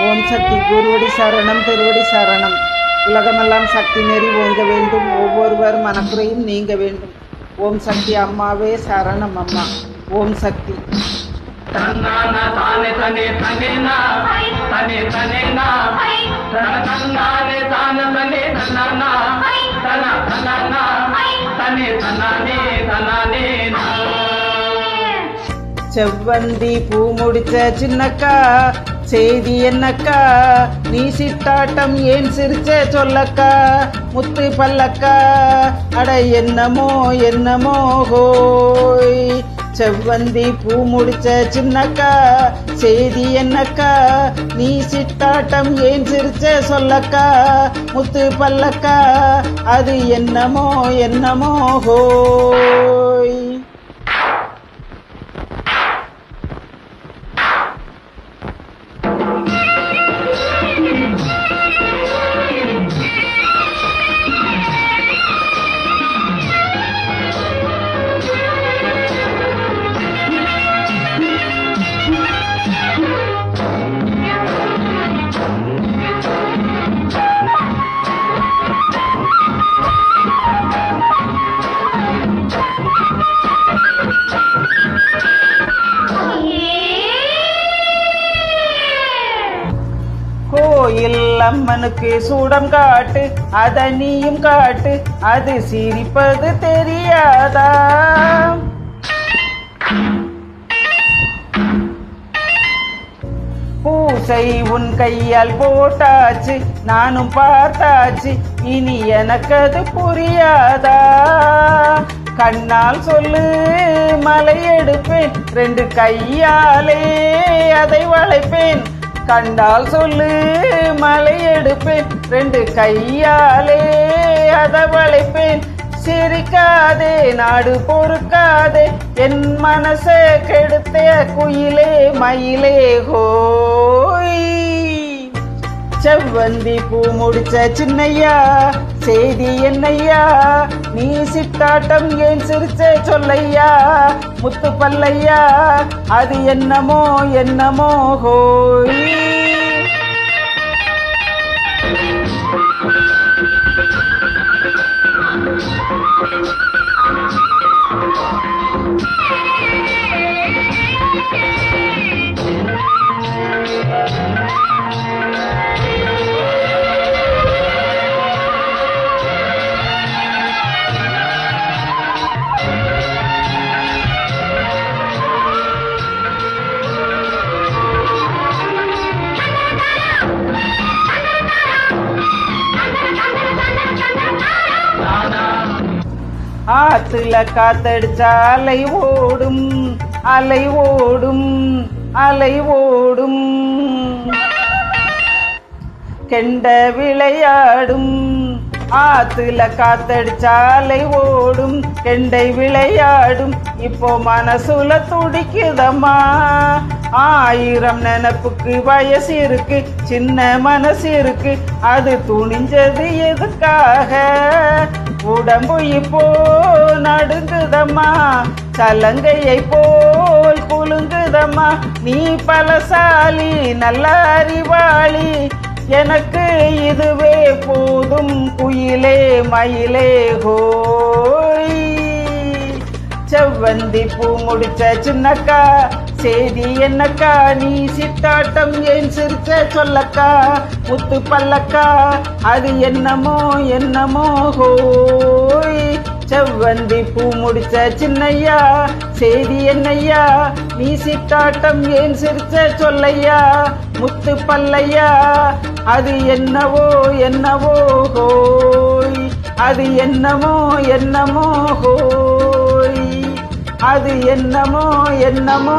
ஓம் சக்தி குருவடி சரணம் திருவடி சரணம். உலகமெல்லாம் சக்தி நெறி ஓங்க வேண்டும், ஒவ்வொருவர் மனக்குறையும் நீங்க வேண்டும். ஓம் சக்தி அம்மாவே சரணம் அம்மா. ஓம் சக்தி. செவ்வந்தி பூ முடிச்ச சின்னக்கா, செய்தி என்னக்கா, நீ சிட்டாட்டம் ஏன் சிரிச்ச சொல்லக்கா, முத்து பல்லக்கா, அட என்னமோ என்னமோ ஹோய். செவ்வந்தி பூ முடிச்ச சின்னக்கா, செய்தி என்னக்கா, நீ சிட்டாட்டம் ஏன் சிரிச்ச சொல்லக்கா, முத்து பல்லக்கா, அது என்னமோ என்னமோ ஹோய். கோயில் அம்மனுக்கு சூடம் காட்டு, அத நீயும் காட்டு, அது சிரிப்பது தெரியாதா? பூசை உன் கையால் போட்டாச்சு, நானும் பார்த்தாச்சு, இனி எனக்கு அது புரியாதா? கண்ணால் சொல்லு மலை எடுப்பேன், ரெண்டு கையாலே அதை வளைப்பேன். கண்டால் சொல்லு மலை எடுப்பேன், ரெண்டு கையாலே அதை வளைப்பேன். சிரிக்காதே நாடு பொறுக்காதே, என் மனசை கெடுத்தே குயிலே மயிலே ஹோய். செவ்வந்தி பூ முடிச்ச சின்னையா, செய்தி என்னையா, நீ சிட்டாட்டம் ஏன் சிரிச்ச சொல்லையா, முத்து பல்லையா, அது என்னமோ என்னமோ ஹோய். ஆத்துல காத்தடிச்சா அலை ஓடும், அலை ஓடும், அலை ஓடும். கெண்ட விளையாடும், ஆத்துல காத்தடிச்சா அலை ஓடும், கெண்டை விளையாடும். இப்போ மனசுல துடிக்குதம்மா, ஆயிரம் நினப்புக்கு வயசு இருக்கு, சின்ன மனசு இருக்கு, அது துணிஞ்சது எதுக்காக? உடம்பு இப்போ நடுங்குதம்மா, சலங்கையை போல் குலுங்குதம்மா. நீ பலசாலி நல்ல அறிவாளி, எனக்கு இதுவே போதும் குயிலே மயிலே ஹோய். செவ்வந்தி பூ முடிச்ச சின்னக்கா, செய்தி என்னக்கா, நீ சிட்டாட்டம் ஏன் சிரிச்ச சொல்லக்கா, முத்து பல்லக்கா, அது என்னமோ என்னமோ ஹோய். செவ்வந்தி பூ முடிச்ச சின்னையா, செய்தி என்னையா, நீ சிட்டாட்டம் ஏன் சிரிச்ச சொல்லையா, முத்து பல்லையா, அது என்னவோ என்னவோ ஹோய். அது என்னமோ என்னமோ ஹோய். அது என்னமோ என்னமோ